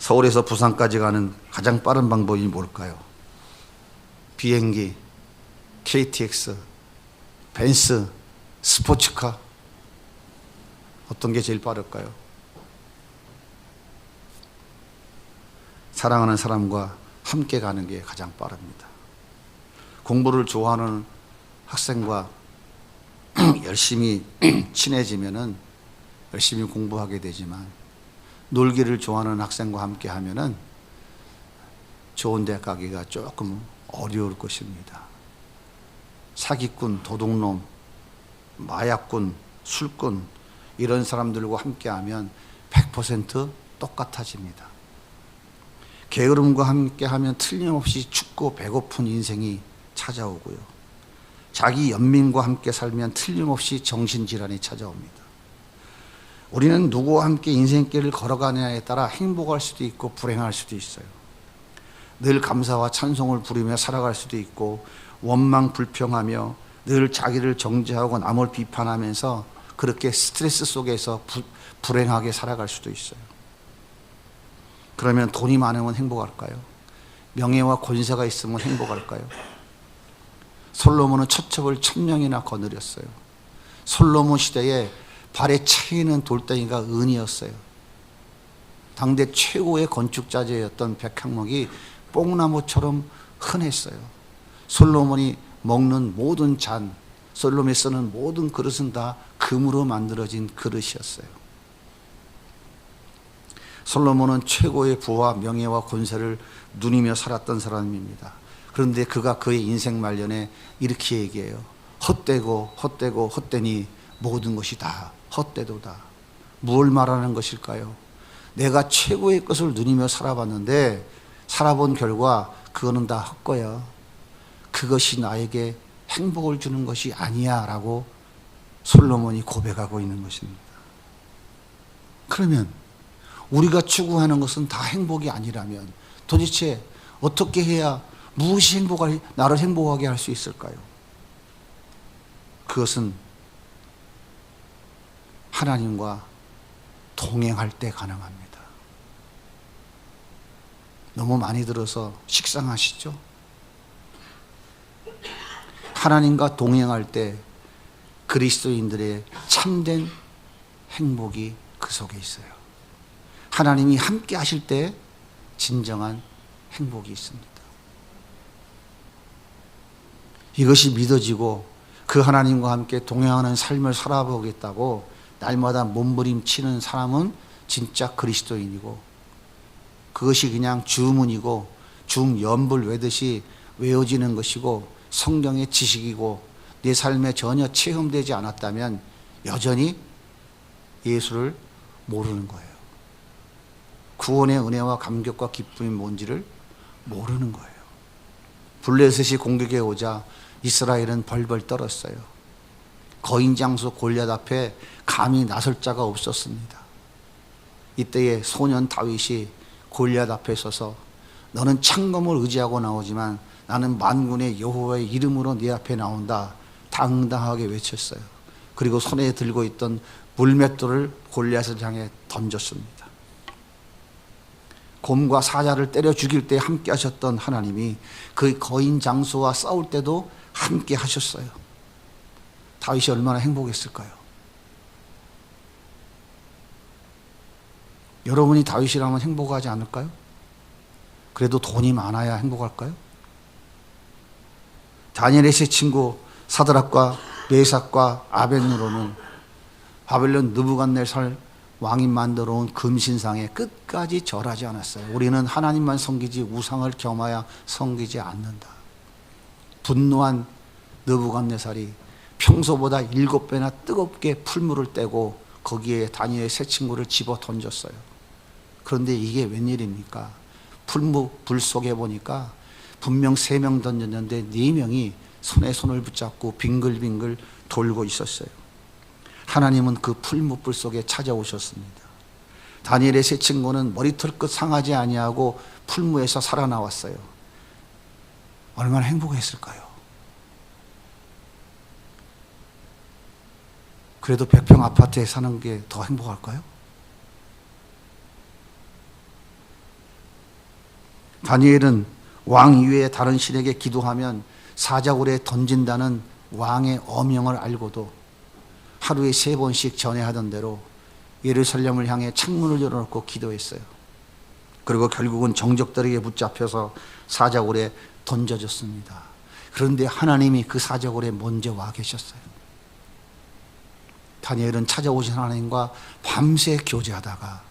서울에서 부산까지 가는 가장 빠른 방법이 뭘까요? 비행기, KTX, 벤츠, 스포츠카, 어떤 게 제일 빠를까요? 사랑하는 사람과 함께 가는 게 가장 빠릅니다. 공부를 좋아하는 학생과 열심히 친해지면은 열심히 공부하게 되지만, 놀기를 좋아하는 학생과 함께 하면은 좋은 데 가기가 조금 어려울 것입니다. 사기꾼, 도둑놈, 마약꾼, 술꾼, 이런 사람들과 함께 하면 100% 똑같아집니다. 게으름과 함께 하면 틀림없이 춥고 배고픈 인생이 찾아오고요. 자기 연민과 함께 살면 틀림없이 정신질환이 찾아옵니다. 우리는 누구와 함께 인생길을 걸어가느냐에 따라 행복할 수도 있고 불행할 수도 있어요. 늘 감사와 찬송을 부르며 살아갈 수도 있고, 원망 불평하며 늘 자기를 정죄하고 남을 비판하면서 그렇게 스트레스 속에서 불행하게 살아갈 수도 있어요. 그러면 돈이 많으면 행복할까요? 명예와 권세가 있으면 행복할까요? 솔로몬은 처첩을 1000명이나 거느렸어요. 솔로몬 시대에 발에 차이는 돌덩이가 은이었어요. 당대 최고의 건축자재였던 백향목이 뽕나무처럼 흔했어요. 솔로몬이 먹는 모든 잔, 솔로몬이 쓰는 모든 그릇은 다 금으로 만들어진 그릇이었어요. 솔로몬은 최고의 부와 명예와 권세를 누리며 살았던 사람입니다. 그런데 그가 그의 인생 말년에 이렇게 얘기해요. 헛되고 헛되고 헛되니 모든 것이 다 헛되도다. 무엇을 말하는 것일까요? 내가 최고의 것을 누리며 살아봤는데 살아본 결과 그거는 다 헛거야. 그것이 나에게 행복을 주는 것이 아니야 라고 솔로몬이 고백하고 있는 것입니다. 그러면 우리가 추구하는 것은 다 행복이 아니라면 도대체 어떻게 해야 무엇이 나를 행복하게 할 수 있을까요? 그것은 하나님과 동행할 때 가능합니다. 너무 많이 들어서 식상하시죠? 하나님과 동행할 때 그리스도인들의 참된 행복이 그 속에 있어요. 하나님이 함께 하실 때 진정한 행복이 있습니다. 이것이 믿어지고 그 하나님과 함께 동행하는 삶을 살아보겠다고 날마다 몸부림치는 사람은 진짜 그리스도인이고, 그것이 그냥 주문이고 중연불 외듯이 외워지는 것이고 성경의 지식이고 내 삶에 전혀 체험되지 않았다면 여전히 예수를 모르는 거예요. 구원의 은혜와 감격과 기쁨이 뭔지를 모르는 거예요. 블레셋이 공격해 오자 이스라엘은 벌벌 떨었어요. 거인 장수 골리앗 앞에 감히 나설 자가 없었습니다. 이때에 소년 다윗이 골리앗 앞에 서서 너는 창검을 의지하고 나오지만 나는 만군의 여호와의 이름으로 네 앞에 나온다 당당하게 외쳤어요. 그리고 손에 들고 있던 물맷돌을 골리앗을 향해 던졌습니다. 곰과 사자를 때려 죽일 때 함께 하셨던 하나님이 그 거인 장수와 싸울 때도 함께 하셨어요. 다윗이 얼마나 행복했을까요? 여러분이 다윗이라면 행복하지 않을까요? 그래도 돈이 많아야 행복할까요? 다니엘의 세 친구 사드락과 메삭과 아벳느고는 바벨론 느부갓네살 왕이 만들어 온 금신상에 끝까지 절하지 않았어요. 우리는 하나님만 섬기지 우상을 겸하여 섬기지 않는다. 분노한 느부갓네살이 평소보다 7배나 뜨겁게 풀물을 떼고 거기에 다니엘의 세 친구를 집어 던졌어요. 그런데 이게 웬일입니까? 불 속에 보니까 분명 3명 던졌는데 4명이 손에 손을 붙잡고 빙글빙글 돌고 있었어요. 하나님은 그 풀무불 속에 찾아오셨습니다. 다니엘의 세 친구는 머리털 끝 상하지 아니하고 풀무에서 살아나왔어요. 얼마나 행복했을까요? 그래도 100평 아파트에 사는 게 더 행복할까요? 다니엘은 왕 이외에 다른 신에게 기도하면 사자굴에 던진다는 왕의 어명을 알고도 하루에 3번씩 전해하던 대로 예루살렘을 향해 창문을 열어놓고 기도했어요. 그리고 결국은 정적들에게 붙잡혀서 사자굴에 던져졌습니다. 그런데 하나님이 그 사자굴에 먼저 와 계셨어요. 다니엘은 찾아오신 하나님과 밤새 교제하다가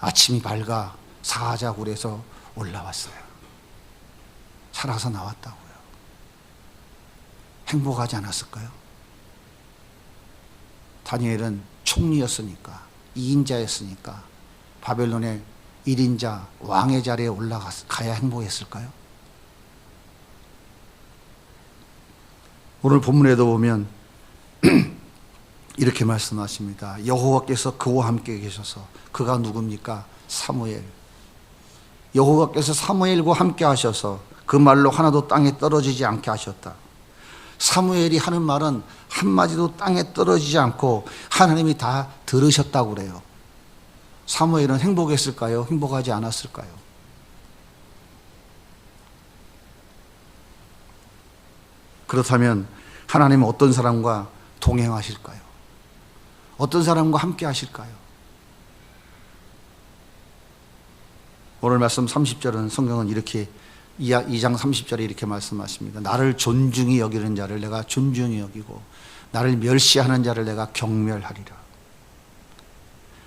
아침이 밝아 사자굴에서 올라왔어요. 살아서 나왔다고요. 행복하지 않았을까요? 다니엘은 총리였으니까, 2인자였으니까 바벨론의 1인자 왕의 자리에 올라가야 행복했을까요? 오늘 본문에도 보면 이렇게 말씀하십니다. 여호와께서 그와 함께 계셔서, 그가 누굽니까? 사무엘. 여호와께서 사무엘과 함께 하셔서 그 말로 하나도 땅에 떨어지지 않게 하셨다. 사무엘이 하는 말은 한마디도 땅에 떨어지지 않고 하나님이 다 들으셨다고 그래요. 사무엘은 행복했을까요? 행복하지 않았을까요? 그렇다면 하나님은 어떤 사람과 동행하실까요? 어떤 사람과 함께 하실까요? 오늘 말씀 30절은 성경은 이렇게 2장 30절에 이렇게 말씀하십니다. 나를 존중히 여기는 자를 내가 존중히 여기고 나를 멸시하는 자를 내가 경멸하리라.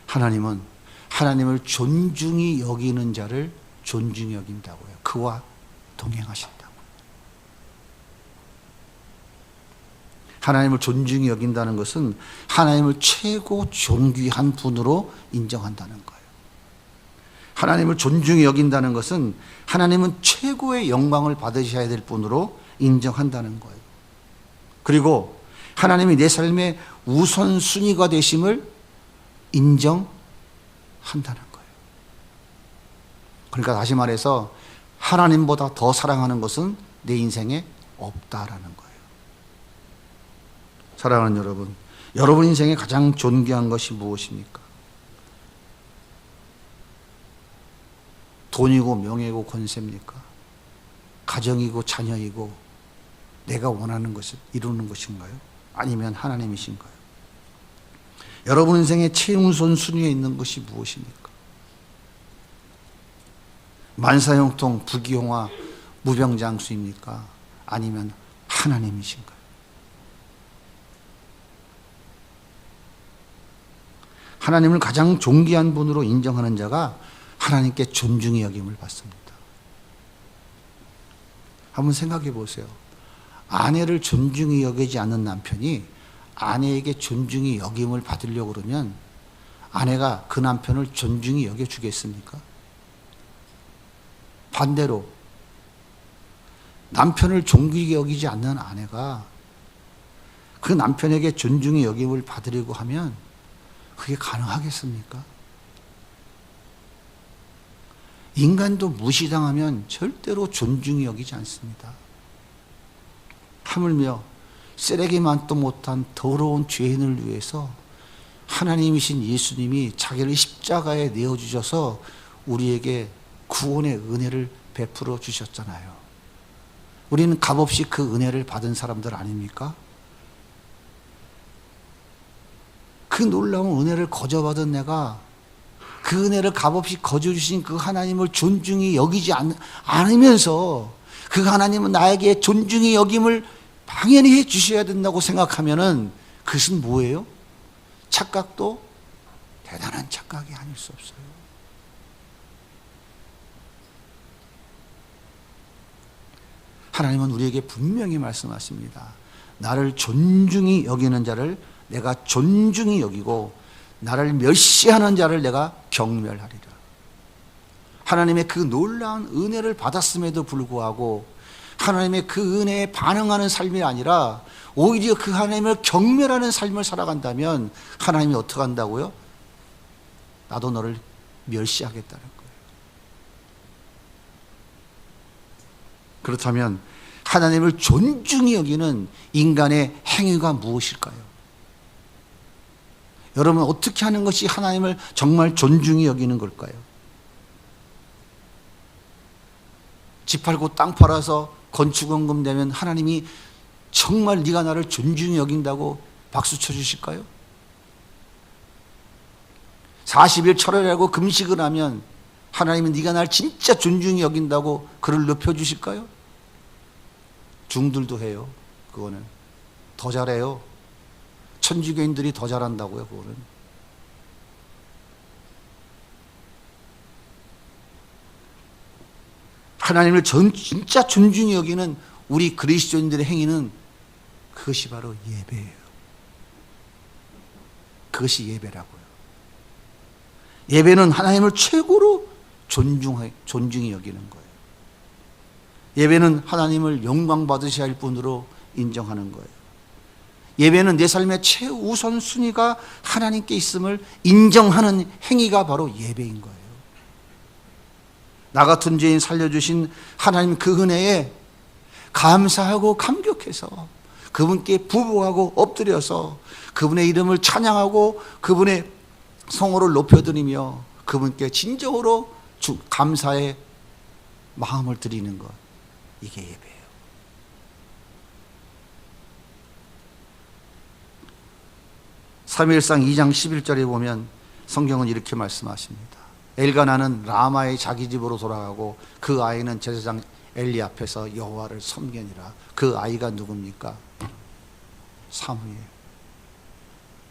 하나님은 하나님을 존중히 여기는 자를 존중히 여긴다고요. 그와 동행하신다고요. 하나님을 존중히 여긴다는 것은 하나님을 최고 존귀한 분으로 인정한다는 거예요. 하나님을 존중히 여긴다는 것은 하나님은 최고의 영광을 받으셔야 될 분으로 인정한다는 거예요. 그리고 하나님이 내 삶의 우선순위가 되심을 인정한다는 거예요. 그러니까 다시 말해서 하나님보다 더 사랑하는 것은 내 인생에 없다라는 거예요. 사랑하는 여러분, 여러분 인생에 가장 존귀한 것이 무엇입니까? 돈이고 명예고 권세입니까? 가정이고 자녀이고 내가 원하는 것을 이루는 것인가요? 아니면 하나님이신가요? 여러분 인생의 최우선 순위에 있는 것이 무엇입니까? 만사형통, 부귀영화, 무병장수입니까? 아니면 하나님이신가요? 하나님을 가장 존귀한 분으로 인정하는 자가 하나님께 존중의 여김을 받습니다. 한번 생각해 보세요. 아내를 존중히 여기지 않는 남편이 아내에게 존중히 여김을 받으려고 그러면 아내가 그 남편을 존중히 여겨주겠습니까? 반대로 남편을 존귀히 여기지 않는 아내가 그 남편에게 존중히 여김을 받으려고 하면 그게 가능하겠습니까? 인간도 무시당하면 절대로 존중히 여기지 않습니다. 하물며 쓰레기만도 못한 더러운 죄인을 위해서 하나님이신 예수님이 자기를 십자가에 내어주셔서 우리에게 구원의 은혜를 베풀어 주셨잖아요. 우리는 값없이 그 은혜를 받은 사람들 아닙니까? 그 놀라운 은혜를 거저받은 내가 그 은혜를 값없이 거저주신 그 하나님을 존중히 여기지 않으면서 그 하나님은 나에게 존중히 여김을 당연히 해 주셔야 된다고 생각하면은 그것은 뭐예요? 착각도 대단한 착각이 아닐 수 없어요. 하나님은 우리에게 분명히 말씀하십니다. 나를 존중히 여기는 자를 내가 존중히 여기고 나를 멸시하는 자를 내가 경멸하리라. 하나님의 그 놀라운 은혜를 받았음에도 불구하고 하나님의 그 은혜에 반응하는 삶이 아니라 오히려 그 하나님을 경멸하는 삶을 살아간다면 하나님이 어떻게 한다고요? 나도 너를 멸시하겠다는 거예요. 그렇다면 하나님을 존중히 여기는 인간의 행위가 무엇일까요? 여러분 어떻게 하는 것이 하나님을 정말 존중히 여기는 걸까요? 집 팔고 땅 팔아서 건축원금 내면 하나님이 정말 네가 나를 존중히 여긴다고 박수 쳐주실까요? 40일 철회하고 금식을 하면 하나님은 네가 날 진짜 존중히 여긴다고 그를 높여주실까요? 중들도 해요. 그거는 더 잘해요. 천주교인들이 더 잘한다고요. 그거는 하나님을 진짜 존중히 여기는 우리 그리스도인들의 행위는 그것이 바로 예배예요. 그것이 예배라고요. 예배는 하나님을 최고로 존중히 여기는 거예요. 예배는 하나님을 영광 받으셔야 할 분으로 인정하는 거예요. 예배는 내 삶의 최우선 순위가 하나님께 있음을 인정하는 행위가 바로 예배인 거예요. 나 같은 죄인 살려주신 하나님 그 은혜에 감사하고 감격해서 그분께 부복하고 엎드려서 그분의 이름을 찬양하고 그분의 성호를 높여드리며 그분께 진정으로 감사의 마음을 드리는 것, 이게 예배예요. 사무엘상 2장 11절에 보면 성경은 이렇게 말씀하십니다. 엘가나는 라마의 자기 집으로 돌아가고 그 아이는 제사장 엘리 앞에서 여호와를 섬기니라. 그 아이가 누굽니까? 사무엘.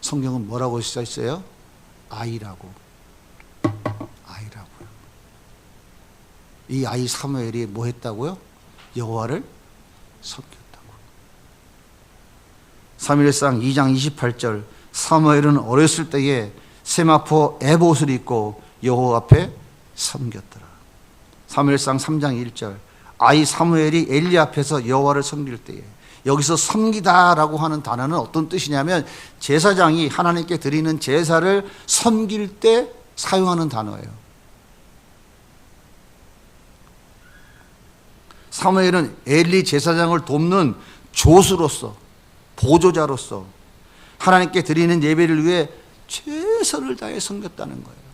성경은 뭐라고 써 있어요? 아이라고. 아이라고요. 이 아이 사무엘이 뭐 했다고요? 여호와를 섬겼다고. 사무엘상 2장 28절 사무엘은 어렸을 때에 세마포 에봇을 입고 여호와 앞에 섬겼더라. 사무엘상 3장 1절 아이 사무엘이 엘리 앞에서 여호와를 섬길 때에, 여기서 섬기다라고 하는 단어는 어떤 뜻이냐면 제사장이 하나님께 드리는 제사를 섬길 때 사용하는 단어예요. 사무엘은 엘리 제사장을 돕는 조수로서, 보조자로서 하나님께 드리는 예배를 위해 최선을 다해 섬겼다는 거예요.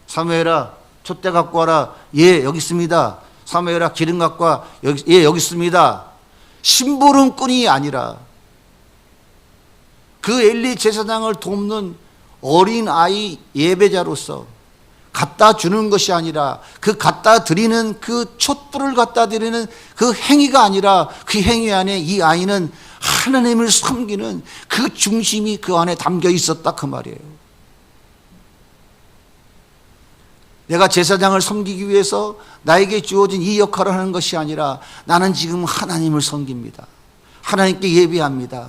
사무엘아, 촛대 갖고 와라. 예, 여기 있습니다. 사무엘아, 기름 갖고 와. 예, 여기 있습니다. 심부름꾼이 아니라 그 엘리 제사장을 돕는 어린 아이 예배자로서 갖다 주는 것이 아니라 그 갖다 드리는 그 촛불을 갖다 드리는 그 행위가 아니라 그 행위 안에 이 아이는 하나님을 섬기는 그 중심이 그 안에 담겨 있었다 그 말이에요. 내가 제사장을 섬기기 위해서 나에게 주어진 이 역할을 하는 것이 아니라 나는 지금 하나님을 섬깁니다. 하나님께 예배합니다.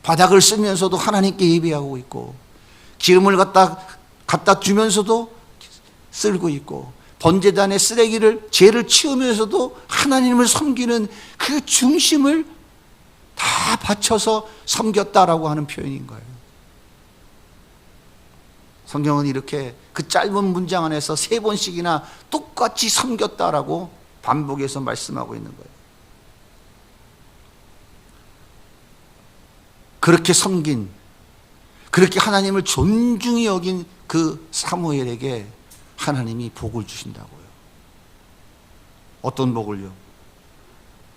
바닥을 쓰면서도 하나님께 예배하고 있고 기름을 갖다 주면서도 쓸고 있고 번제단의 쓰레기를 죄를 치우면서도 하나님을 섬기는 그 중심을 다 바쳐서 섬겼다라고 하는 표현인 거예요. 성경은 이렇게 그 짧은 문장 안에서 3번씩이나 똑같이 섬겼다라고 반복해서 말씀하고 있는 거예요. 그렇게 섬긴, 그렇게 하나님을 존중히 여긴 그 사무엘에게 하나님이 복을 주신다고요. 어떤 복을요?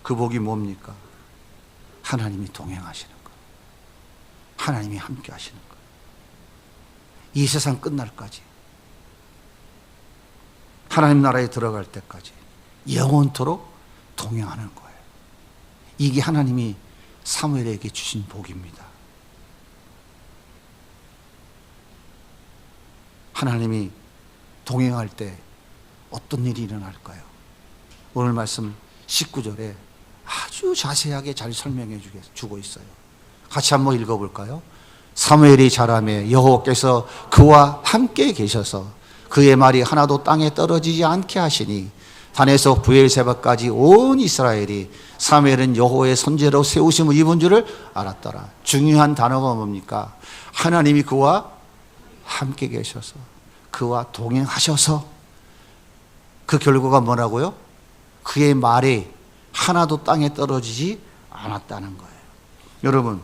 그 복이 뭡니까? 하나님이 동행하시는 것, 하나님이 함께 하시는 것. 이 세상 끝날까지, 하나님 나라에 들어갈 때까지 영원토록 동행하는 거예요. 이게 하나님이 사무엘에게 주신 복입니다. 하나님이 동행할 때 어떤 일이 일어날까요? 오늘 말씀 19절에 아주 자세하게 잘 설명해 주고 있어요. 같이 한번 읽어볼까요? 사무엘이 자라매 여호와께서 그와 함께 계셔서 그의 말이 하나도 땅에 떨어지지 않게 하시니 단에서 브엘세바까지 온 이스라엘이 사무엘은 여호와의 선지자로 세우심을 입은 줄을 알았더라. 중요한 단어가 뭡니까? 하나님이 그와 함께 계셔서, 그와 동행하셔서, 그 결과가 뭐라고요? 그의 말이 하나도 땅에 떨어지지 않았다는 거예요. 여러분,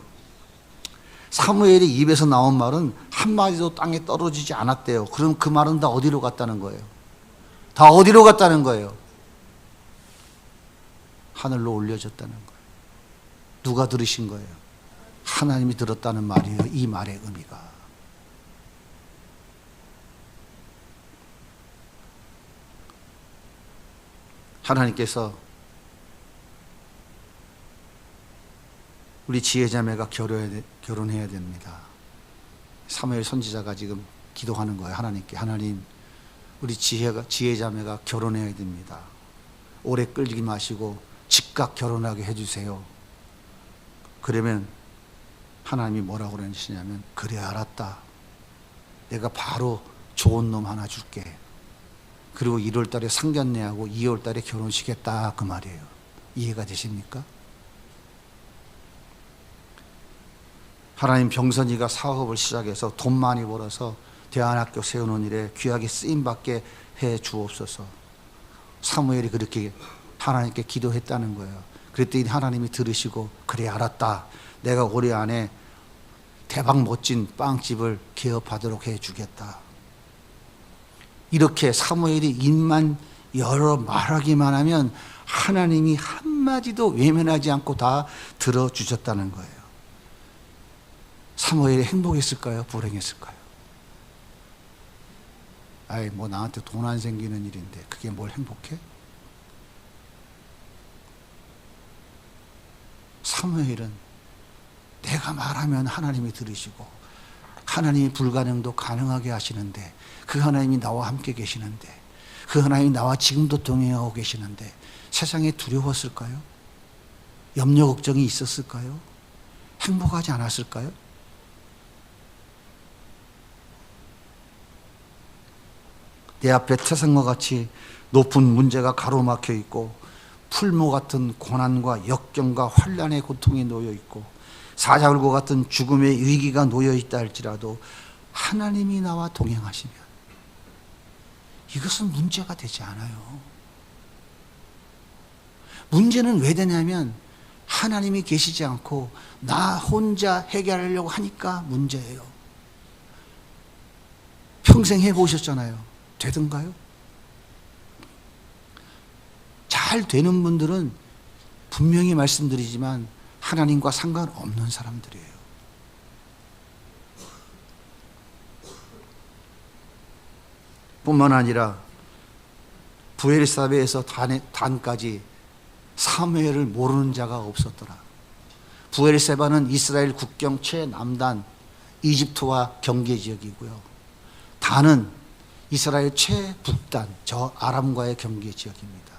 사무엘이 입에서 나온 말은 한마디도 땅에 떨어지지 않았대요. 그럼 그 말은 다 어디로 갔다는 거예요? 다 다 어디로 갔다는 거예요? 하늘로 올려졌다는 거예요. 누가 들으신 거예요? 하나님이 들었다는 말이에요. 이 말의 의미가. 하나님께서 우리 지혜자매가 결혼해야 됩니다. 사무엘 선지자가 지금 기도하는 거예요. 하나님께. 하나님, 우리 지혜자매가 결혼해야 됩니다. 오래 끌지 마시고 즉각 결혼하게 해주세요. 그러면 하나님이 뭐라고 그러시냐면, 그래 알았다. 내가 바로 좋은 놈 하나 줄게. 그리고 1월 달에 상견례하고 2월 달에 결혼식 했다, 그 말이에요. 이해가 되십니까? 하나님, 병선이가 사업을 시작해서 돈 많이 벌어서 대안학교 세우는 일에 귀하게 쓰임받게 해 주옵소서. 사무엘이 그렇게 하나님께 기도했다는 거예요. 그랬더니 하나님이 들으시고, 그래 알았다. 내가 올해 안에 대박 멋진 빵집을 개업하도록 해주겠다. 이렇게 사무엘이 입만 열어 말하기만 하면 하나님이 한마디도 외면하지 않고 다 들어주셨다는 거예요. 사무엘이 행복했을까요? 불행했을까요? 아이, 뭐 나한테 돈 안 생기는 일인데 그게 뭘 행복해? 사무엘은 내가 말하면 하나님이 들으시고 하나님이 불가능도 가능하게 하시는데, 그 하나님이 나와 함께 계시는데, 그 하나님이 나와 지금도 동행하고 계시는데 세상에 두려웠을까요? 염려 걱정이 있었을까요? 행복하지 않았을까요? 내 앞에 태산과 같이 높은 문제가 가로막혀 있고 풀모 같은 고난과 역경과 환난의 고통이 놓여 있고 사자굴과 같은 죽음의 위기가 놓여 있다 할지라도 하나님이 나와 동행하시면 이것은 문제가 되지 않아요. 문제는 왜 되냐면 하나님이 계시지 않고 나 혼자 해결하려고 하니까 문제예요. 평생 해보셨잖아요. 되던가요? 잘 되는 분들은 분명히 말씀드리지만 하나님과 상관없는 사람들이에요. 뿐만 아니라 부엘사베에서 단까지 사무엘을 모르는 자가 없었더라. 부엘세바는 이스라엘 국경 최남단 이집트와 경계 지역이고요. 단은 이스라엘 최북단 저 아람과의 경계 지역입니다.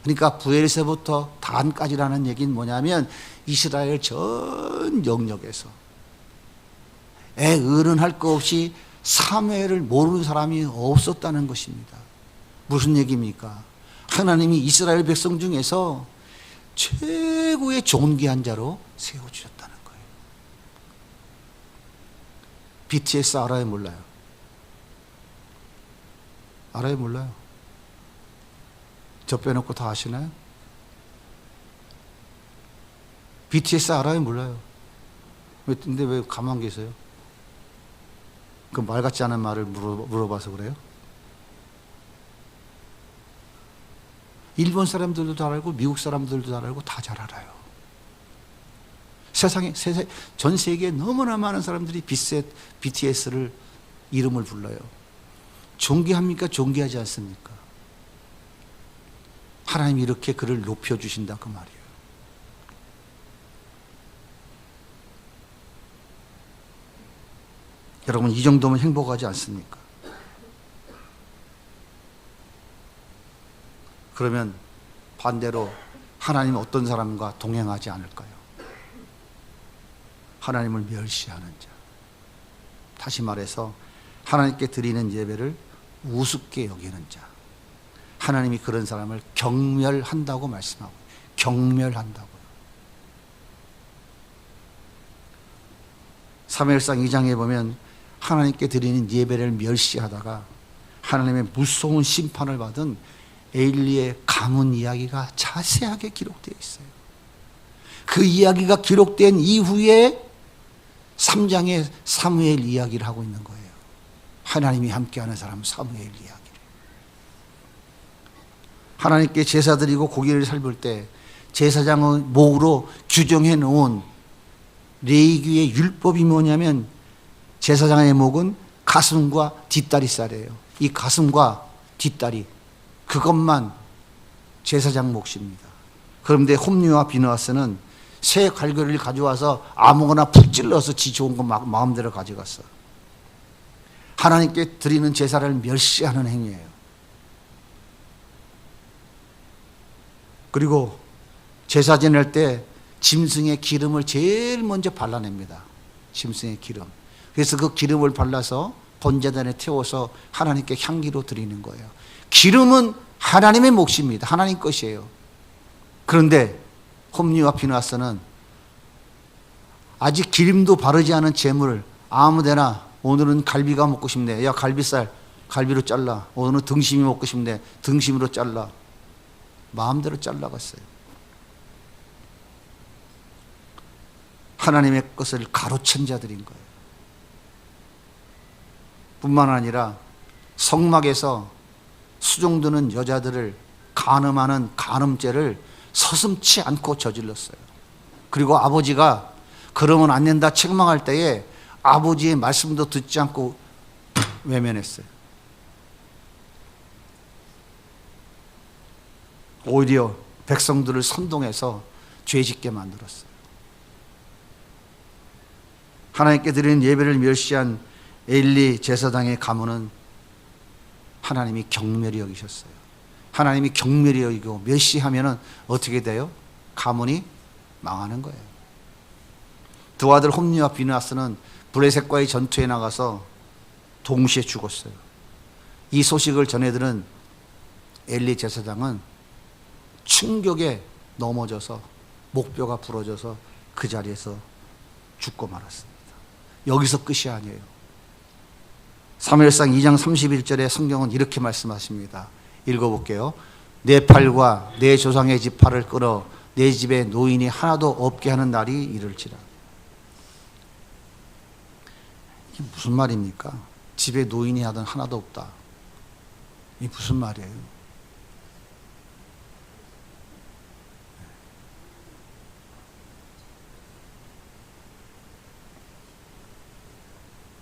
그러니까 부엘세부터 단까지라는 얘기는 뭐냐면 이스라엘 전 영역에서 어른할 것 없이 사무엘을 모르는 사람이 없었다는 것입니다. 무슨 얘기입니까? 하나님이 이스라엘 백성 중에서 최고의 존귀한 자로 세워주셨다는 거예요. BTS 알아요? 몰라요? 알아요? 몰라요? 저 빼놓고 다 아시나요? BTS 알아요? 몰라요? 근데 왜 가만 계세요? 그 말 같지 않은 말을 물어봐서 그래요? 일본 사람들도 잘 알고 미국 사람들도 잘 알고 다 잘 알아요. 전 세계에 너무나 많은 사람들이 BTS를 이름을 불러요. 존귀합니까? 존귀하지 않습니까? 하나님이 이렇게 그를 높여주신다 그 말이에요. 여러분, 이 정도면 행복하지 않습니까? 그러면 반대로 하나님은 어떤 사람과 동행하지 않을까요? 하나님을 멸시하는 자. 다시 말해서 하나님께 드리는 예배를 우습게 여기는 자. 하나님이 그런 사람을 경멸한다고 말씀하고, 경멸한다고요. 사무엘상 2장에 보면 하나님께 드리는 예배를 멸시하다가 하나님의 무서운 심판을 받은 에일리의 가문 이야기가 자세하게 기록되어 있어요. 그 이야기가 기록된 이후에 3장의 사무엘 이야기를 하고 있는 거예요. 하나님이 함께하는 사람 사무엘 이야기를. 하나님께 제사 드리고 고기를 삶을 때 제사장의 목으로 규정해 놓은 레위기의 율법이 뭐냐면 제사장의 목은 가슴과 뒷다리살이에요. 이 가슴과 뒷다리 그것만 제사장 몫입니다. 그런데 홈리와 비느하스는 새 갈고리를 가져와서 아무거나 푹 찔러서 지 좋은 거 마음대로 가져갔어. 하나님께 드리는 제사를 멸시하는 행위예요. 그리고 제사 지낼 때 짐승의 기름을 제일 먼저 발라냅니다. 짐승의 기름. 그래서 그 기름을 발라서 번제단에 태워서 하나님께 향기로 드리는 거예요. 기름은 하나님의 몫입니다. 하나님 것이에요. 그런데 홈리와 비느하스는 아직 기름도 바르지 않은 재물을 아무데나 오늘은 갈비가 먹고 싶네. 야 갈비살 갈비로 잘라. 오늘은 등심이 먹고 싶네. 등심으로 잘라. 마음대로 잘라갔어요. 하나님의 것을 가로챈 자들인 거예요. 뿐만 아니라 성막에서 수종드는 여자들을 간음하는 간음죄를 서슴지 않고 저질렀어요. 그리고 아버지가 그러면 안 된다 책망할 때에 아버지의 말씀도 듣지 않고 외면했어요. 오히려 백성들을 선동해서 죄짓게 만들었어요. 하나님께 드리는 예배를 멸시한 엘리 제사장의 가문은 하나님이 경멸히 여기셨어요. 하나님이 경멸히 여기고 멸시하면 어떻게 돼요? 가문이 망하는 거예요. 두 아들 홈리와 비느하스는 블레셋과의 전투에 나가서 동시에 죽었어요. 이 소식을 전해들은 엘리 제사장은 충격에 넘어져서 목뼈가 부러져서 그 자리에서 죽고 말았습니다. 여기서 끝이 아니에요. 사무엘상 2장 31절에 성경은 이렇게 말씀하십니다. 읽어볼게요. 내 팔과 내 조상의 집 팔을 끌어 내 집에 노인이 하나도 없게 하는 날이 이를지라. 이게 무슨 말입니까? 집에 노인이 하던 하나도 없다. 이게 무슨 말이에요?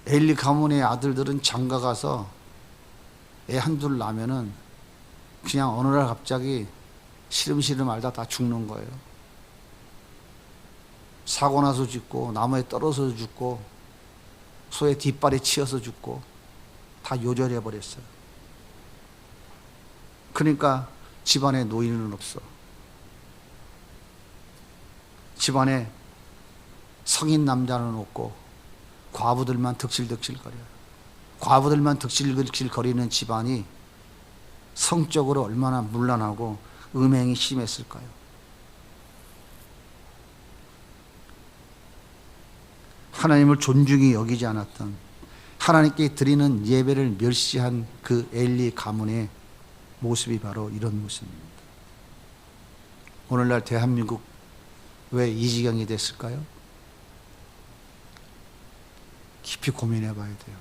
엘리 가문의 아들들은 장가 가서 애 한둘 낳으면은 그냥 어느 날 갑자기 시름시름 앓다 다 죽는 거예요. 사고 나서 죽고 나무에 떨어져서 죽고 소의 뒷발에 치여서 죽고 다 요절해 버렸어요. 그러니까 집안에 노인은 없어. 집안에 성인 남자는 없고 과부들만 득실득실거려요. 과부들만 득실득실거리는 집안이 성적으로 얼마나 문란하고 음행이 심했을까요? 하나님을 존중히 여기지 않았던, 하나님께 드리는 예배를 멸시한 그 엘리 가문의 모습이 바로 이런 모습입니다. 오늘날 대한민국 왜 이 지경이 됐을까요? 깊이 고민해 봐야 돼요.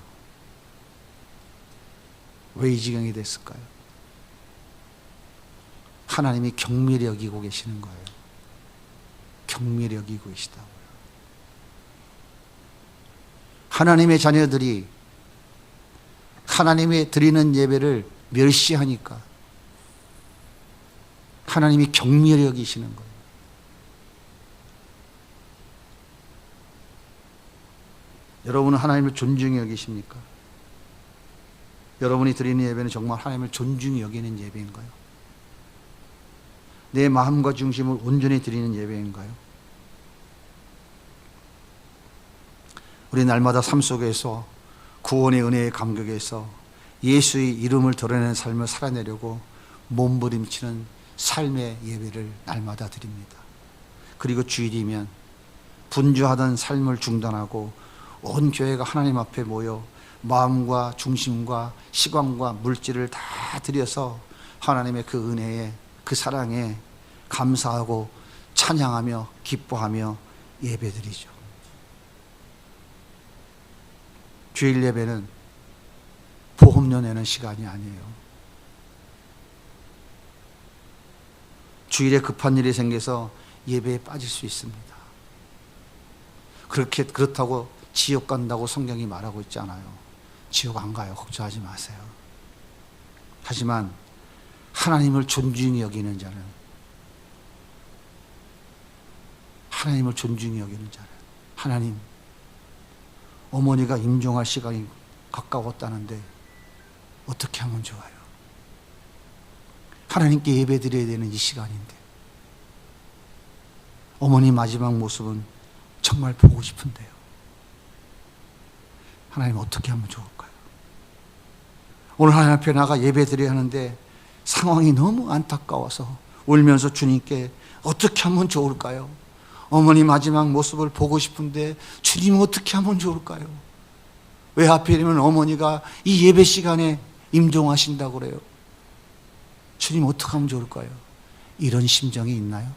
왜 이 지경이 됐을까요? 하나님이 경밀히 여기고 계시는 거예요. 경밀히 여기고 계시다고요. 하나님의 자녀들이 하나님의 드리는 예배를 멸시하니까 하나님이 경밀히 여기시는 거예요. 여러분은 하나님을 존중히 여기십니까? 여러분이 드리는 예배는 정말 하나님을 존중히 여기는 예배인가요? 내 마음과 중심을 온전히 드리는 예배인가요? 우리 날마다 삶 속에서 구원의 은혜의 감격에서 예수의 이름을 드러내는 삶을 살아내려고 몸부림치는 삶의 예배를 날마다 드립니다. 그리고 주일이면 분주하던 삶을 중단하고 온 교회가 하나님 앞에 모여 마음과 중심과 시간과 물질을 다 들여서 하나님의 그 은혜에, 그 사랑에 감사하고 찬양하며 기뻐하며 예배드리죠. 주일 예배는 보험료 내는 시간이 아니에요. 주일에 급한 일이 생겨서 예배에 빠질 수 있습니다. 그렇다고 지옥 간다고 성경이 말하고 있지 않아요. 지옥 안 가요. 걱정하지 마세요. 하지만 하나님을 존중히 여기는 자는, 하나님을 존중히 여기는 자는, 하나님, 어머니가 임종할 시간이 가까웠다는데 어떻게 하면 좋아요? 하나님께 예배 드려야 되는 이 시간인데 어머니 마지막 모습은 정말 보고 싶은데요. 하나님 어떻게 하면 좋을까요? 오늘 하나님 앞에 나가 예배 드려야 하는데 상황이 너무 안타까워서 울면서 주님께 어떻게 하면 좋을까요? 어머니 마지막 모습을 보고 싶은데 주님 어떻게 하면 좋을까요? 왜 하필이면 어머니가 이 예배 시간에 임종하신다고 그래요? 주님 어떻게 하면 좋을까요? 이런 심정이 있나요?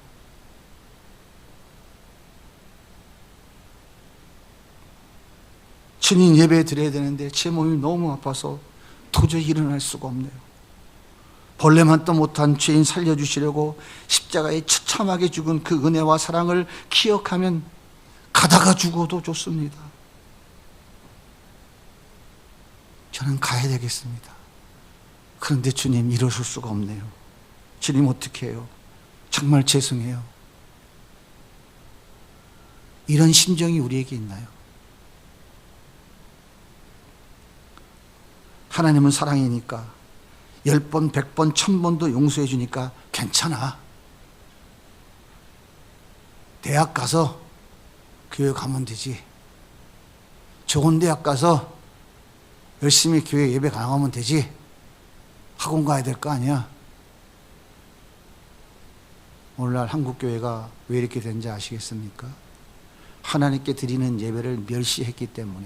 주님 예배 드려야 되는데 제 몸이 너무 아파서 도저히 일어날 수가 없네요. 벌레만도 못한 죄인 살려주시려고 십자가에 처참하게 죽은 그 은혜와 사랑을 기억하면 가다가 죽어도 좋습니다. 저는 가야 되겠습니다. 그런데 주님 이러실 수가 없네요. 주님 어떻게 해요? 정말 죄송해요. 이런 심정이 우리에게 있나요? 하나님은 사랑이니까 10번, 100번, 1000번도 용서해 주니까 괜찮아. 대학 가서 교회 가면 되지. 좋은 대학 가서 열심히 교회 예배 강하면 되지. 학원 가야 될 거 아니야. 오늘날 한국교회가 왜 이렇게 된지 아시겠습니까? 하나님께 드리는 예배를 멸시했기 때문에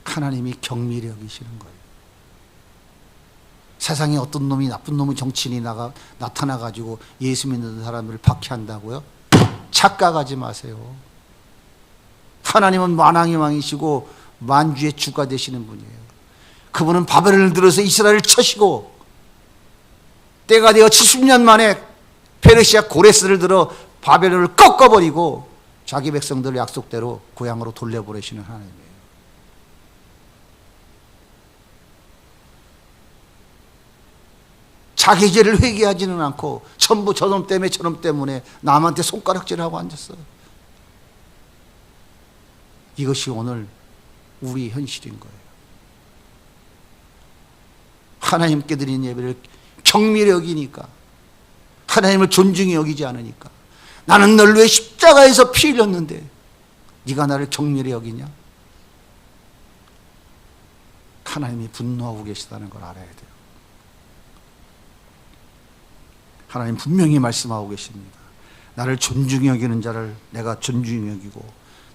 하나님이 경미히 여기시는 거예요. 세상에 어떤 놈이, 나쁜 놈의 정치인이 나타나가지고 예수 믿는 사람들을 박해한다고요? 착각하지 마세요. 하나님은 만왕의 왕이시고 만주의 주가 되시는 분이에요. 그분은 바벨을 들어서 이스라엘을 쳐시고 때가 되어 70년 만에 페르시아 고레스를 들어 바벨론을 꺾어버리고 자기 백성들을 약속대로 고향으로 돌려보내시는 하나님이에요. 자기 죄를 회개하지는 않고 전부 저놈 때문에 저놈 때문에 남한테 손가락질하고 앉았어요. 이것이 오늘 우리 현실인 거예요. 하나님께 드린 예배를 경미히 여기니까, 하나님을 존중히 여기지 않으니까, 나는 널 왜 십자가에서 피 흘렸는데 네가 나를 경미히 여기냐? 하나님이 분노하고 계시다는 걸 알아야 돼요. 하나님 분명히 말씀하고 계십니다. 나를 존중히 여기는 자를 내가 존중히 여기고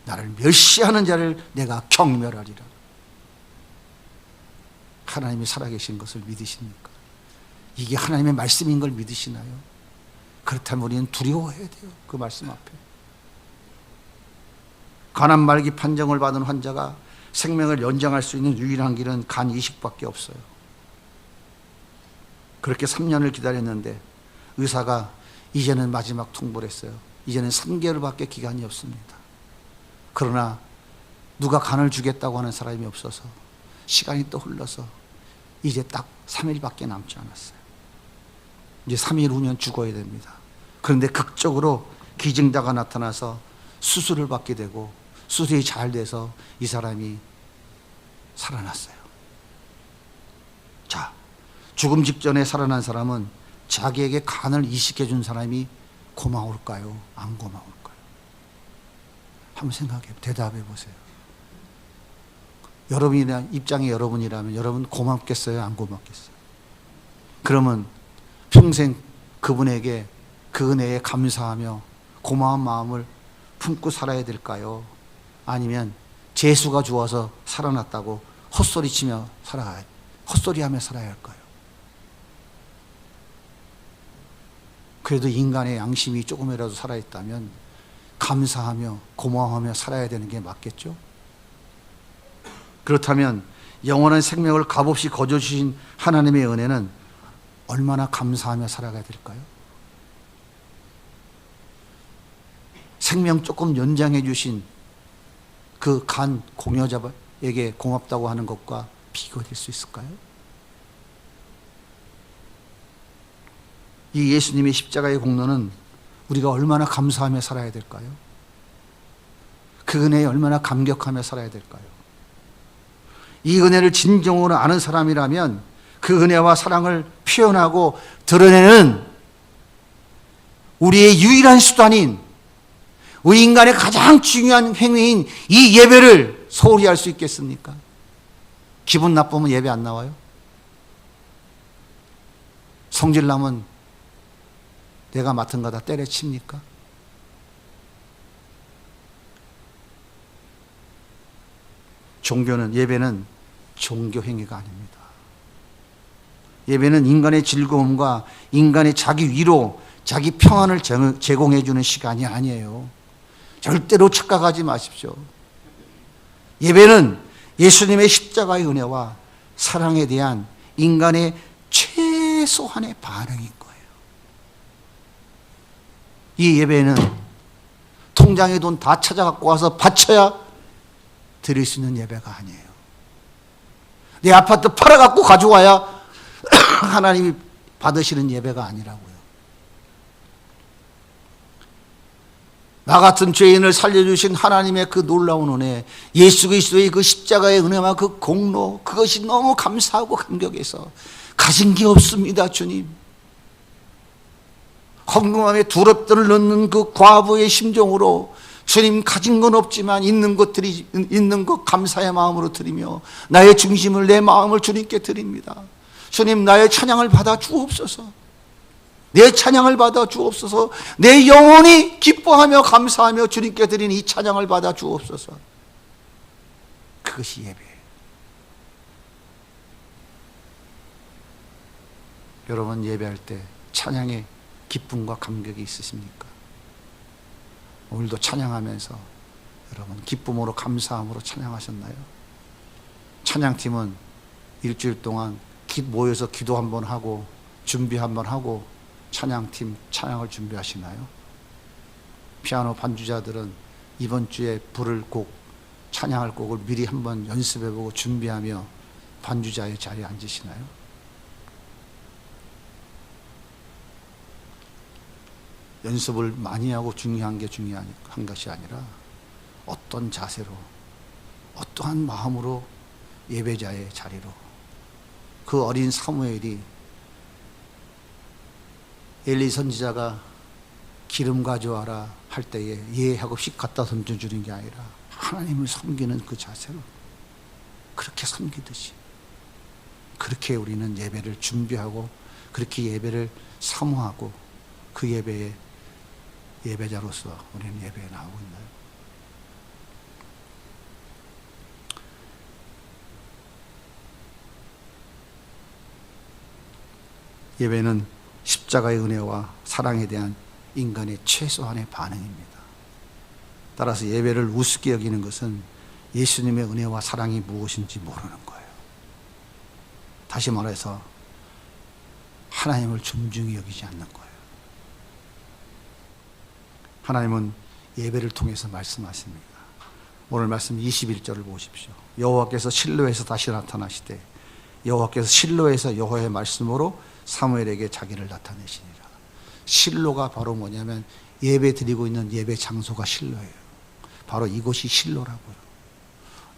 나를 멸시하는 자를 내가 경멸하리라. 하나님이 살아계신 것을 믿으십니까? 이게 하나님의 말씀인 걸 믿으시나요? 그렇다면 우리는 두려워해야 돼요. 그 말씀 앞에. 간암 말기 판정을 받은 환자가 생명을 연장할 수 있는 유일한 길은 간 이식밖에 없어요. 그렇게 3년을 기다렸는데 의사가 이제는 마지막 통보를 했어요. 이제는 3개월밖에 기간이 없습니다. 그러나 누가 간을 주겠다고 하는 사람이 없어서 시간이 또 흘러서 이제 딱 3일밖에 남지 않았어요. 이제 3일 후면 죽어야 됩니다. 그런데 극적으로 기증자가 나타나서 수술을 받게 되고 수술이 잘 돼서 이 사람이 살아났어요. 자, 죽음 직전에 살아난 사람은 자기에게 간을 이식해 준 사람이 고마울까요? 안 고마울까요? 한번 생각해, 대답해 보세요. 여러분이나 입장에 여러분이라면 여러분 고맙겠어요? 안 고맙겠어요? 그러면 평생 그분에게 그 은혜에 감사하며 고마운 마음을 품고 살아야 될까요? 아니면 재수가 좋아서 살아났다고 헛소리치며 헛소리하며 살아야 할까요? 그래도 인간의 양심이 조금이라도 살아있다면 감사하며 고마워하며 살아야 되는 게 맞겠죠? 그렇다면 영원한 생명을 값없이 거저주신 하나님의 은혜는 얼마나 감사하며 살아가야 될까요? 생명 조금 연장해 주신 그 간 공여자에게 고맙다고 하는 것과 비교될 수 있을까요? 이 예수님의 십자가의 공로는 우리가 얼마나 감사하며 살아야 될까요? 그 은혜에 얼마나 감격하며 살아야 될까요? 이 은혜를 진정으로 아는 사람이라면 그 은혜와 사랑을 표현하고 드러내는 우리의 유일한 수단인, 우리 인간의 가장 중요한 행위인 이 예배를 소홀히 할 수 있겠습니까? 기분 나쁘면 예배 안 나와요? 성질나면 내가 맡은 거 다 때려칩니까? 예배는 종교 행위가 아닙니다. 예배는 인간의 즐거움과 인간의 자기 위로, 자기 평안을 제공해 주는 시간이 아니에요. 절대로 착각하지 마십시오. 예배는 예수님의 십자가의 은혜와 사랑에 대한 인간의 최소한의 반응인 거예요. 이 예배는 통장에 돈 다 찾아갖고 와서 바쳐야 드릴 수 있는 예배가 아니에요. 내 아파트 팔아갖고 가져와야 하나님이 받으시는 예배가 아니라고요. 나 같은 죄인을 살려주신 하나님의 그 놀라운 은혜, 예수 그리스도의 그 십자가의 은혜와 그 공로, 그것이 너무 감사하고 감격해서 가진 게 없습니다, 주님. 헌금함에 두렵들을 넣는 그 과부의 심정으로 주님, 가진 건 없지만 있는 것 감사의 마음으로 드리며 나의 중심을, 내 마음을 주님께 드립니다. 주님, 나의 찬양을 받아 주옵소서. 내 찬양을 받아 주옵소서. 내 영혼이 기뻐하며 감사하며 주님께 드린 이 찬양을 받아 주옵소서. 그것이 예배예요. 여러분, 예배할 때 찬양의 기쁨과 감격이 있으십니까? 오늘도 찬양하면서 여러분 기쁨으로 감사함으로 찬양하셨나요? 찬양팀은 일주일 동안 모여서 기도 한번 하고 준비 한번 하고 찬양팀 찬양을 준비하시나요? 피아노 반주자들은 이번 주에 부를 곡, 찬양할 곡을 미리 한번 연습해보고 준비하며 반주자의 자리에 앉으시나요? 연습을 많이 하고 중요한 것이 아니라 어떤 자세로, 어떠한 마음으로 예배자의 자리로, 그 어린 사무엘이 엘리 선지자가 기름 가져와라 할 때에 예 하고 휙 갖다 던져주는 게 아니라 하나님을 섬기는 그 자세로, 그렇게 섬기듯이 그렇게 우리는 예배를 준비하고 그렇게 예배를 사모하고 그 예배에 예배자로서 우리는 예배에 나오고 있나요? 예배는 십자가의 은혜와 사랑에 대한 인간의 최소한의 반응입니다. 따라서 예배를 우습게 여기는 것은 예수님의 은혜와 사랑이 무엇인지 모르는 거예요. 다시 말해서 하나님을 존중히 여기지 않는 거예요. 하나님은 예배를 통해서 말씀하십니다. 오늘 말씀 21절을 보십시오. 여호와께서 실로에서 다시 나타나시되 여호와께서 실로에서 여호와의 말씀으로 사무엘에게 자기를 나타내시니라. 실로가 바로 뭐냐면 예배 드리고 있는 예배 장소가 실로예요. 바로 이곳이 실로라고요.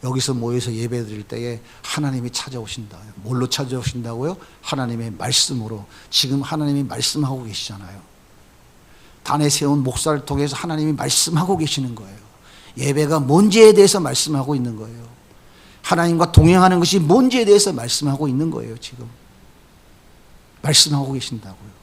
여기서 모여서 예배 드릴 때에 하나님이 찾아오신다. 뭘로 찾아오신다고요? 하나님의 말씀으로. 지금 하나님이 말씀하고 계시잖아요. 단에 세운 목사를 통해서 하나님이 말씀하고 계시는 거예요. 예배가 뭔지에 대해서 말씀하고 있는 거예요. 하나님과 동행하는 것이 뭔지에 대해서 말씀하고 있는 거예요. 지금 말씀하고 계신다고요.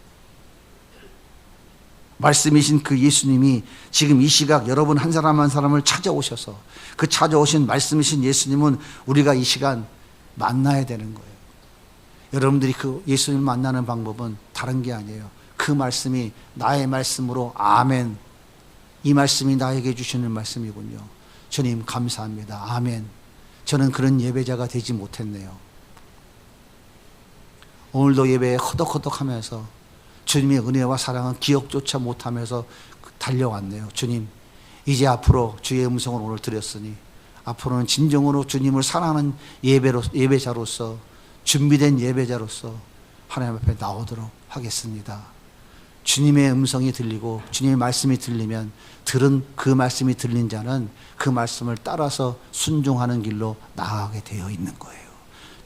말씀이신 그 예수님이 지금 이 시각 여러분 한 사람 한 사람을 찾아오셔서 그 찾아오신 말씀이신 예수님은 우리가 이 시간 만나야 되는 거예요. 여러분들이 그 예수님을 만나는 방법은 다른 게 아니에요. 그 말씀이 나의 말씀으로 아멘, 이 말씀이 나에게 주시는 말씀이군요. 주님 감사합니다. 아멘. 저는 그런 예배자가 되지 못했네요. 오늘도 예배에 허덕허덕하면서 주님의 은혜와 사랑은 기억조차 못하면서 달려왔네요. 주님, 이제 앞으로 주의 음성을 오늘 드렸으니 앞으로는 진정으로 주님을 사랑하는 예배자로서, 준비된 예배자로서 하나님 앞에 나오도록 하겠습니다. 주님의 음성이 들리고 주님의 말씀이 들리면 들은 그 말씀이 들린 자는 그 말씀을 따라서 순종하는 길로 나아가게 되어 있는 거예요.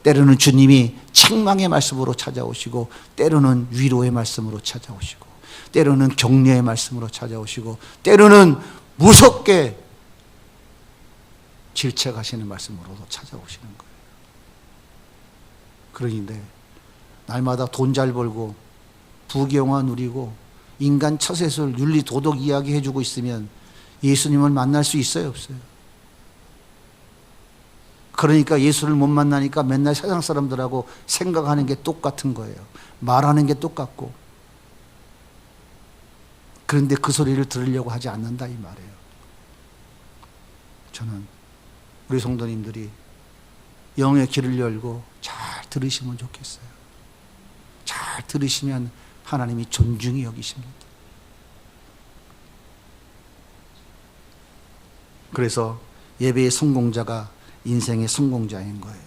때로는 주님이 책망의 말씀으로 찾아오시고, 때로는 위로의 말씀으로 찾아오시고, 때로는 격려의 말씀으로 찾아오시고, 때로는 무섭게 질책하시는 말씀으로도 찾아오시는 거예요. 그러는데 날마다 돈 잘 벌고 부귀영화 누리고 인간 처세술 윤리 도덕 이야기 해주고 있으면 예수님을 만날 수 있어요, 없어요? 그러니까 예수를 못 만나니까 맨날 세상 사람들하고 생각하는 게 똑같은 거예요. 말하는 게 똑같고. 그런데 그 소리를 들으려고 하지 않는다 이 말이에요. 저는 우리 성도님들이 영의 귀를 열고 잘 들으시면 좋겠어요. 잘 들으시면 하나님이 존중히 여기십니다. 그래서 예배의 성공자가 인생의 성공자인 거예요.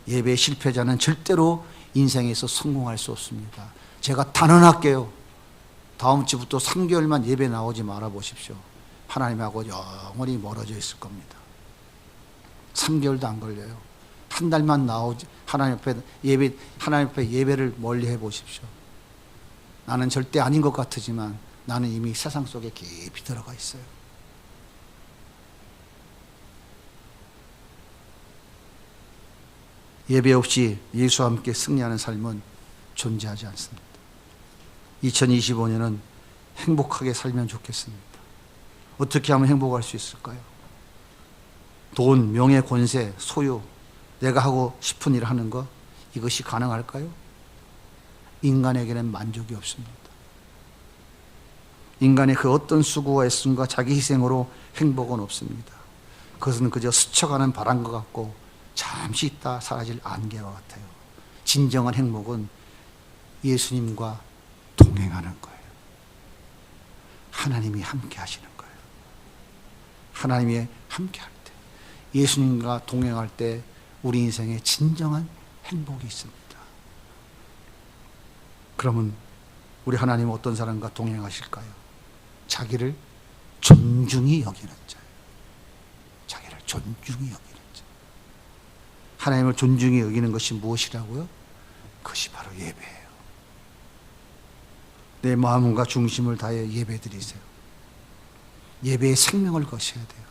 예배의 실패자는 절대로 인생에서 성공할 수 없습니다. 제가 단언할게요. 다음 주부터 3개월만 예배 나오지 말아 보십시오. 하나님하고 영원히 멀어져 있을 겁니다. 3개월도 안 걸려요. 한 달만 나오지, 하나님 앞에 예배를 멀리 해 보십시오. 나는 절대 아닌 것 같지만 나는 이미 세상 속에 깊이 들어가 있어요. 예배 없이 예수와 함께 승리하는 삶은 존재하지 않습니다. 2025년은 행복하게 살면 좋겠습니다. 어떻게 하면 행복할 수 있을까요? 돈, 명예, 권세, 소유, 내가 하고 싶은 일 하는 것, 이것이 가능할까요? 인간에게는 만족이 없습니다. 인간의 그 어떤 수고와 애씀과 자기 희생으로 행복은 없습니다. 그것은 그저 스쳐가는 바람과 같고 잠시 있다 사라질 안개와 같아요. 진정한 행복은 예수님과 동행하는 거예요. 하나님이 함께 하시는 거예요. 하나님이 함께 할 때, 예수님과 동행할 때 우리 인생에 진정한 행복이 있습니다. 그러면 우리 하나님은 어떤 사람과 동행하실까요? 자기를 존중히 여기는 자예요. 자기를 존중히 여기는 자. 하나님을 존중히 여기는 것이 무엇이라고요? 그것이 바로 예배예요. 내 마음과 중심을 다해 예배 드리세요. 예배에 생명을 거셔야 돼요.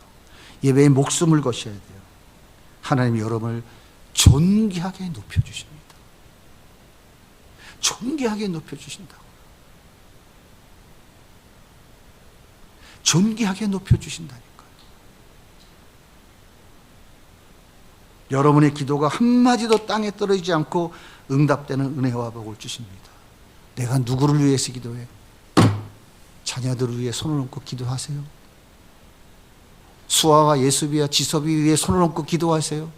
예배에 목숨을 거셔야 돼요. 하나님이 여러분을 존귀하게 높여주십니다. 존귀하게 높여주신다고. 존귀하게 높여주신다니까요. 여러분의 기도가 한마디도 땅에 떨어지지 않고 응답되는 은혜와 복을 주십니다. 내가 누구를 위해서 기도해? 자녀들을 위해 손을 얹고 기도하세요. 수아와 예수비와 지섭이 위해 손을 얹고 기도하세요.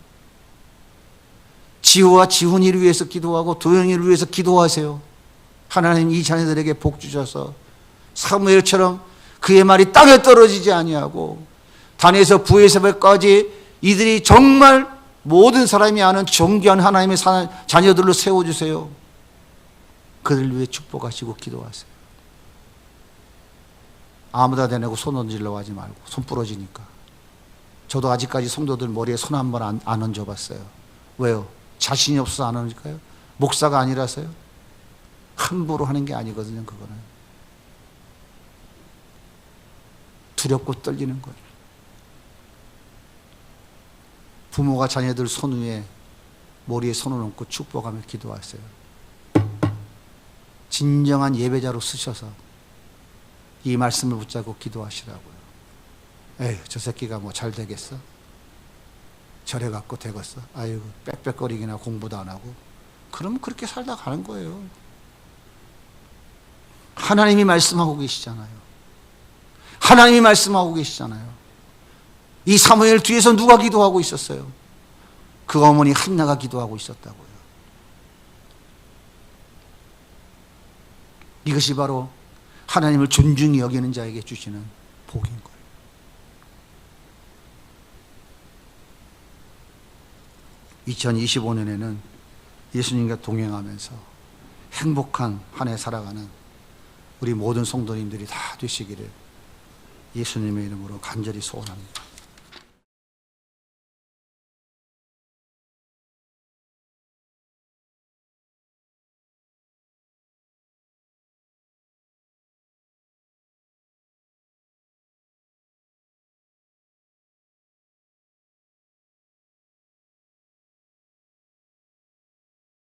지호와 지훈이를 위해서 기도하고 도영이를 위해서 기도하세요. 하나님 이 자녀들에게 복 주셔서 사무엘처럼 그의 말이 땅에 떨어지지 아니하고 단에서 부에서까지 이들이 정말 모든 사람이 아는 존귀한 하나님의 자녀들로 세워주세요. 그들을 위해 축복하시고 기도하세요. 아무나 대내고 손 얹으려고 하지 말고. 손 부러지니까. 저도 아직까지 성도들 머리에 손 한 번 안 얹어봤어요. 왜요? 자신이 없어서 안 얹을까요? 목사가 아니라서요? 함부로 하는 게 아니거든요. 그거는 두렵고 떨리는 거예요. 부모가 자녀들 손 위에 머리에 손을 얹고 축복하며 기도하세요. 진정한 예배자로 쓰셔서 이 말씀을 붙잡고 기도하시라고요. 에휴, 저 새끼가 뭐 잘 되겠어? 저래 갖고 되겠어? 아이고, 빽빽거리기나 공부도 안 하고. 그러면 그렇게 살다 가는 거예요. 하나님이 말씀하고 계시잖아요. 하나님이 말씀하고 계시잖아요. 이 사무엘 뒤에서 누가 기도하고 있었어요? 그 어머니 한나가 기도하고 있었다고요. 이것이 바로 하나님을 존중히 여기는 자에게 주시는 복인 거예요. (2025년에는) 예수님과 동행하면서 행복한 한 해 살아가는 우리 모든 성도님들이 다 되시기를 예수님의 이름으로 간절히 소원합니다.